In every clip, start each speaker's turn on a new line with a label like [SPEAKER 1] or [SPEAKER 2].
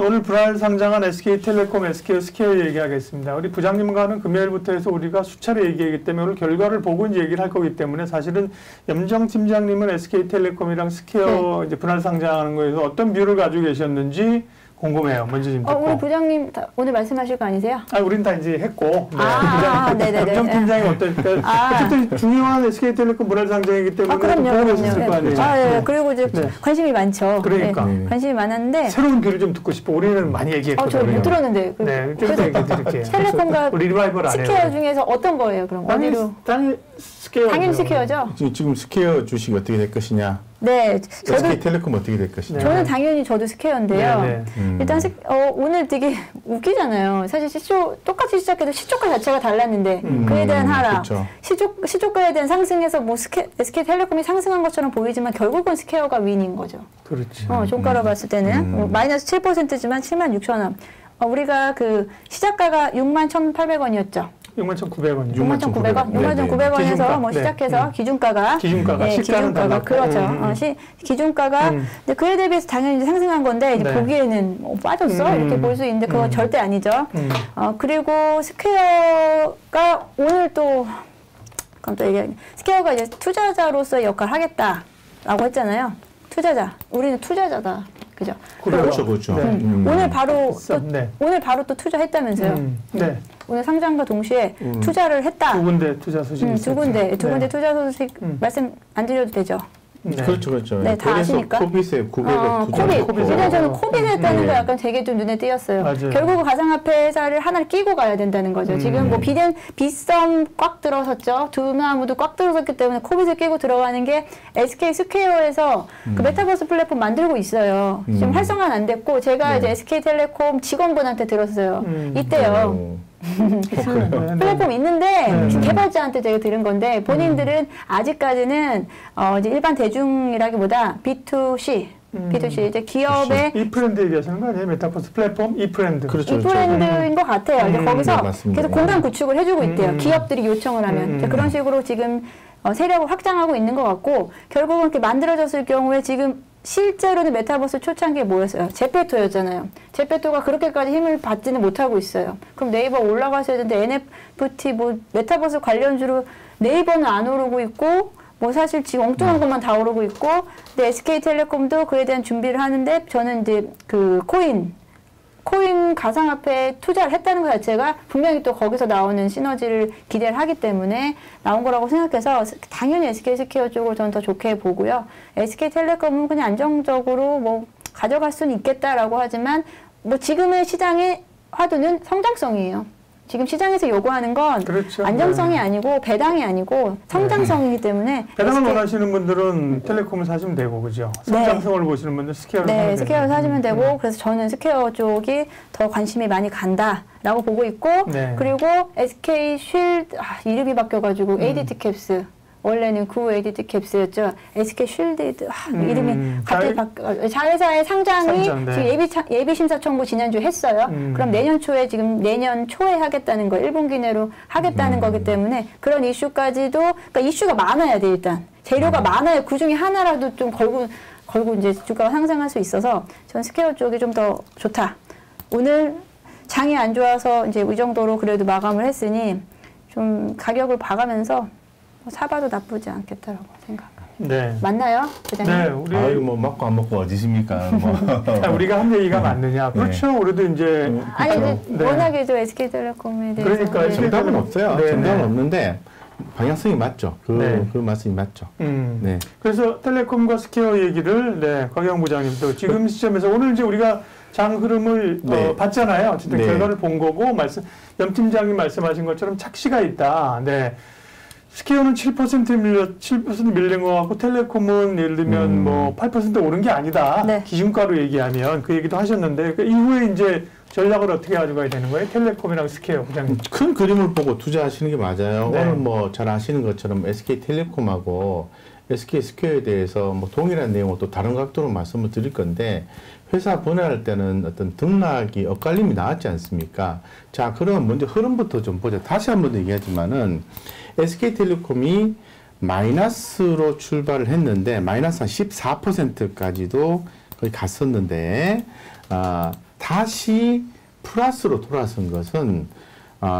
[SPEAKER 1] 오늘 분할 상장한 SK텔레콤, SK스퀘어 얘기하겠습니다. 우리 부장님과는 금요일부터 해서 우리가 수차례 얘기하기 때문에 오늘 결과를 보고 이제 얘기를 할 거기 때문에 사실은 염정 팀장님은 SK텔레콤이랑 스퀘어 이제 분할 상장하는 거에서 어떤 뷰를 가지고 계셨는지 궁금해요. 먼저 좀 듣고.
[SPEAKER 2] 우리 부장님 오늘 말씀하실 거 아니세요?
[SPEAKER 1] 우린 다 이제 했고.
[SPEAKER 2] 네. 네네네.
[SPEAKER 1] 염정 팀장이 어떨까? 어쨌든 중요한 SK텔레콤 분할 상장이기 때문에
[SPEAKER 2] 그럼요.
[SPEAKER 1] 있을 거 아니에요.
[SPEAKER 2] 네. 그리고 이제 관심이 많죠.
[SPEAKER 1] 그러니까.
[SPEAKER 2] 네. 관심이 많았는데.
[SPEAKER 1] 새로운 뷰를 좀 듣고 싶어. 우리는 많이 얘기했거든요.
[SPEAKER 2] 저 못 들었는데.
[SPEAKER 1] 네, 좀 더 얘기해 드릴게요.
[SPEAKER 2] 텔레콤과
[SPEAKER 1] 리바이벌 안 해요.
[SPEAKER 2] 스퀘어 중에서 어떤 거예요? 그럼 어디로? 당연히 스퀘어죠.
[SPEAKER 3] 지금 스퀘어 주식이 어떻게 될 것이냐?
[SPEAKER 2] 네,
[SPEAKER 3] SK텔레콤 어떻게 될 것이냐?
[SPEAKER 2] 저는 당연히 저도 스퀘어인데요. 일단 오늘 되게 웃기잖아요. 사실 똑같이 시작해도 시초가 자체가 달랐는데 그에 대한 하락,
[SPEAKER 3] 그렇죠.
[SPEAKER 2] 시초가에 대한 상승에서 뭐 SK텔레콤이 상승한 것처럼 보이지만 결국은 스퀘어가 윈인 거죠.
[SPEAKER 1] 그렇지.
[SPEAKER 2] 종가로 봤을 때는 마이너스 7%지만 76,000원. 우리가 그 시작가가 61,800원이었죠.
[SPEAKER 1] 61,900원.
[SPEAKER 2] 61,900원? 61,900원에서 뭐 시작해서 기준가가.
[SPEAKER 1] 시가는
[SPEAKER 2] 그렇죠. 기준가가. 근데 그에 대비해서 당연히 상승한 건데, 이제 보기에는 빠졌어? 이렇게 볼 수 있는데, 그건 절대 아니죠. 그리고 스퀘어가 오늘 그럼 또 스퀘어가 이제 투자자로서의 역할을 하겠다라고 했잖아요. 투자자. 우리는 투자자다. 그죠?
[SPEAKER 3] 그렇죠.
[SPEAKER 2] 오늘 바로 또 투자했다면서요. 네. 오늘 상장과 동시에 투자를 했다.
[SPEAKER 1] 두 군데 투자 소식.
[SPEAKER 2] 두 군데 투자 소식 말씀 안 드려도 되죠.
[SPEAKER 3] 네. 그렇죠.
[SPEAKER 2] 네, 다 아시니까.
[SPEAKER 3] 코빗에 900억 투자.
[SPEAKER 2] 일단 저는 코빗에 했다는 거 약간 되게 좀 눈에 띄었어요.
[SPEAKER 1] 맞아요.
[SPEAKER 2] 결국 가상화폐 회사를 하나를 끼고 가야 된다는 거죠. 지금 뭐 빗썸 꽉 들어섰죠. 두나무도 꽉 들어섰기 때문에 코빗을 끼고 들어가는 게 SK스퀘어에서 그 메타버스 플랫폼 만들고 있어요. 지금 활성화는 안 됐고 제가 이제 SK텔레콤 직원분한테 들었어요. 이때요. 플랫폼 있는데 개발자한테 제가 들은 건데 본인들은 아직까지는 이제 일반 대중이라기보다 B2C 이제 기업의
[SPEAKER 1] 이프렌드 얘기하시는 거 아니에요? 메타버스 플랫폼 이프렌드.
[SPEAKER 3] 그렇죠.
[SPEAKER 2] 이프렌드인 것 같아요. 이제 거기서 계속 공간 구축을 해주고 있대요. 기업들이 요청을 하면 그런 식으로 지금 세력을 확장하고 있는 것 같고 결국은 이렇게 만들어졌을 경우에 지금 실제로는 메타버스 초창기에 뭐였어요? 제페토였잖아요. 제페토가 그렇게까지 힘을 받지는 못하고 있어요. 그럼 네이버 올라가셔야 되는데 NFT 메타버스 관련주로 네이버는 안 오르고 있고 뭐 사실 지금 엉뚱한 것만 다 오르고 있고 근데 SK텔레콤도 그에 대한 준비를 하는데 저는 이제 그 코인 가상화폐에 투자를 했다는 것 자체가 분명히 또 거기서 나오는 시너지를 기대를 하기 때문에 나온 거라고 생각해서 당연히 SK스퀘어 쪽을 저는 더 좋게 보고요. SK텔레콤은 그냥 안정적으로 뭐 가져갈 수는 있겠다라고 하지만 뭐 지금의 시장의 화두는 성장성이에요. 지금 시장에서 요구하는 건 안정성이 아니고 배당이 아니고 성장성이기 때문에
[SPEAKER 1] 배당을 원하시는 분들은 텔레콤을 사시면 되고 그죠? 성장성을 보시는 분들은 스퀘어를
[SPEAKER 2] 스퀘어를 사시면 되고 그래서 저는 스퀘어 쪽이 더 관심이 많이 간다라고 보고 있고 그리고 SK 쉴드 이름이 바뀌어가지고 ADT 캡스 원래는 구 ADT 캡스였죠. SK 쉴드 이름이 갑자기 자회사의 상장이 지금 예비심사청구 지난주에 했어요. 그럼 내년 초에 하겠다는 거 1분기 내로 하겠다는 거기 때문에 그런 이슈까지도 그러니까 이슈가 많아야 돼 일단. 재료가 많아야 그중에 하나라도 좀 걸고 이제 주가가 상승할 수 있어서 전 스퀘어 쪽이 좀 더 좋다. 오늘 장이 안 좋아서 이제 이 정도로 그래도 마감을 했으니 좀 가격을 봐가면서 사봐도 나쁘지 않겠다라고 생각합니다.
[SPEAKER 1] 네.
[SPEAKER 2] 맞나요? 부장님?
[SPEAKER 1] 우리
[SPEAKER 3] 뭐 먹고 안 먹고 어디십니까?
[SPEAKER 1] 우리가 한 얘기가 맞느냐? 그렇죠. 우리도 이제
[SPEAKER 2] 워낙에 저 SK텔레콤에 대해서
[SPEAKER 3] 그러니까 정답은 없어요. 정답은 없는데 방향성이 맞죠. 그 말씀이 맞죠.
[SPEAKER 1] 그래서 텔레콤과 스퀘어 얘기를 곽영 부장님도 지금 시점에서 오늘 이제 우리가 장 흐름을 봤잖아요. 어쨌든 결과를 본 거고 염 팀장님 말씀하신 것처럼 착시가 있다. 스퀘어는 7% 밀린 것 같고 텔레콤은 예를 들면 뭐 8% 오른 게 아니다. 기준가로 얘기하면 그 얘기도 하셨는데 그 이후에 이제 전략을 어떻게 가져가야 되는 거예요? 텔레콤이랑 스퀘어 부장님.
[SPEAKER 3] 큰 그림을 보고 투자하시는 게 맞아요. 오늘 뭐 잘 아시는 것처럼 SK텔레콤하고 SK스퀘어에 대해서 뭐 동일한 내용을 또 다른 각도로 말씀을 드릴 건데 회사 분할할 때는 어떤 등락이 엇갈림이 나왔지 않습니까? 자, 그럼 먼저 흐름부터 좀 보자. 다시 한 번 얘기하지만은 SK텔레콤이 마이너스로 출발을 했는데 마이너스 한 14%까지도 거의 갔었는데 다시 플러스로 돌아선 것은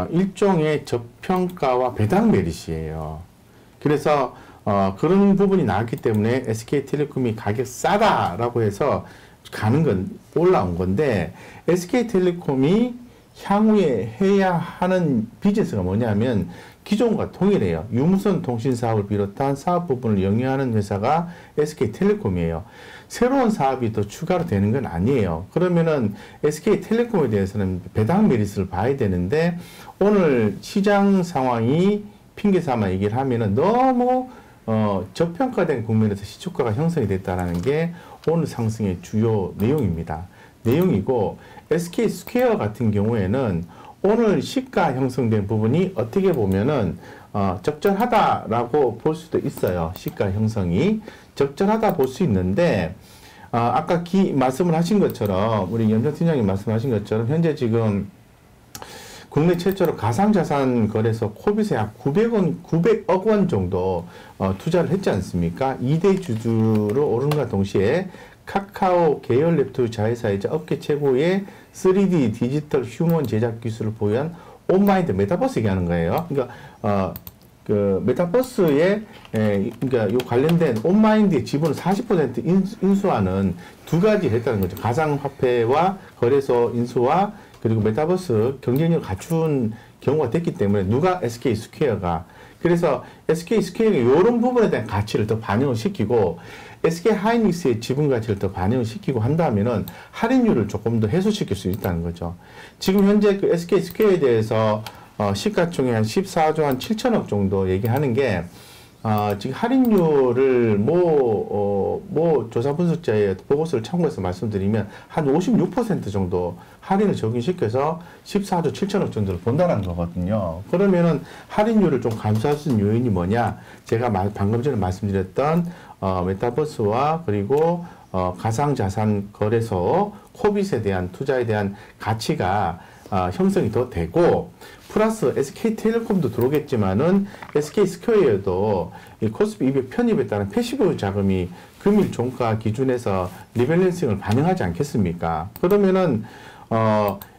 [SPEAKER 3] 일종의 저평가와 배당 메리트예요. 그래서 그런 부분이 나왔기 때문에 SK텔레콤이 가격 싸다라고 해서 가는 건 올라온 건데, SK텔레콤이 향후에 해야 하는 비즈니스가 뭐냐면 기존과 동일해요. 유무선 통신 사업을 비롯한 사업 부분을 영위하는 회사가 SK텔레콤이에요. 새로운 사업이 더 추가로 되는 건 아니에요. 그러면은 SK텔레콤에 대해서는 배당 메리트를 봐야 되는데, 오늘 시장 상황이 핑계 삼아 얘기를 하면은 너무 저평가된 국면에서 시초가가 형성이 됐다는 게 오늘 상승의 주요 내용입니다. 내용이고, SK스퀘어 같은 경우에는 오늘 시가 형성된 부분이 어떻게 보면은 적절하다라고 볼 수도 있어요. 시가 형성이 적절하다 볼 수 있는데, 아까 말씀을 하신 것처럼, 우리 염정 팀장님 말씀하신 것처럼 현재 지금 국내 최초로 가상자산 거래소 코빗에 약 900억 원 정도 투자를 했지 않습니까? 2대 주주로 오른과 동시에 카카오 계열 랩토 자회사이자 업계 최고의 3D 디지털 휴먼 제작 기술을 보유한 온마인드 메타버스 얘기하는 거예요. 그러니까 그 메타버스에 그러니까 요 관련된 온마인드의 지분을 40% 인수하는 두 가지를 했다는 거죠. 가상화폐와 거래소 인수와 그리고 메타버스 경쟁력을 갖춘 경우가 됐기 때문에 누가 SK스퀘어가, 그래서 SK스퀘어가 이런 부분에 대한 가치를 더 반영을 시키고 SK하이닉스의 지분 가치를 더 반영을 시키고 한다면은 할인율을 조금 더 해소시킬 수 있다는 거죠. 지금 현재 그 SK스퀘어에 대해서 시가총액 한 14조 한 7천억 정도 얘기하는 게 지금 할인율을 조사 분석자의 보고서를 참고해서 말씀드리면 한 56% 정도 할인을 적용시켜서 14조 7천억 정도를 본다는 거거든요. 그러면은 할인율을 좀 감소할 수 있는 요인이 뭐냐? 제가 방금 전에 말씀드렸던 메타버스와 그리고 가상자산 거래소 코빗에 대한 투자에 대한 가치가 형성이 더 되고, 플러스 SK텔레콤도 들어오겠지만은 SK스퀘어에도 이 코스피 200 편입에 따른 패시브 자금이 금일 종가 기준에서 리밸런싱을 반영하지 않겠습니까? 그러면은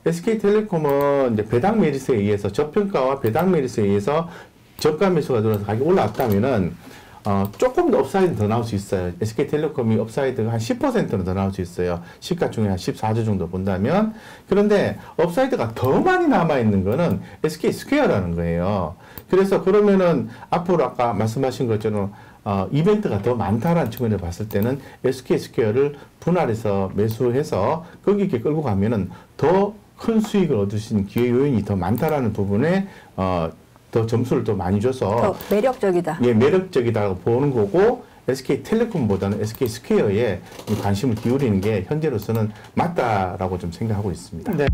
[SPEAKER 3] SK텔레콤은 이제 배당 메리트에 의해서 저평가와 배당 메리트에 의해서 저가 매수가 들어서 가격이 올라왔다면은 조금 더 업사이드 더 나올 수 있어요. SK텔레콤이 업사이드가 한 10%는 더 나올 수 있어요. 시가총액 한 14조 정도 본다면. 그런데 업사이드가 더 많이 남아있는 거는 SK스퀘어라는 거예요. 그래서 그러면은 앞으로 아까 말씀하신 것처럼 이벤트가 더 많다라는 측면을 봤을 때는 SK스퀘어를 분할해서 매수해서 거기에 끌고 가면은 더 큰 수익을 얻을 수 있는 기회 요인이 더 많다라는 부분에 더 점수를 더 많이 줘서
[SPEAKER 2] 더 매력적이다.
[SPEAKER 3] 예, 매력적이다고 보는 거고, SK텔레콤보다는 SK스퀘어에 관심을 기울이는 게 현재로서는 맞다라고 좀 생각하고 있습니다.
[SPEAKER 1] 네.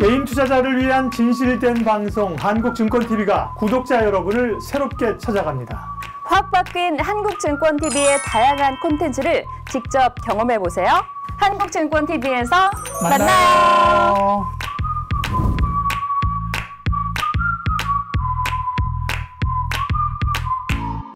[SPEAKER 1] 개인 투자자를 위한 진실된 방송 한국증권TV가 구독자 여러분을 새롭게 찾아갑니다.
[SPEAKER 4] 확 바뀐 한국증권TV의 다양한 콘텐츠를 직접 경험해보세요. 한국증권TV에서 만나요.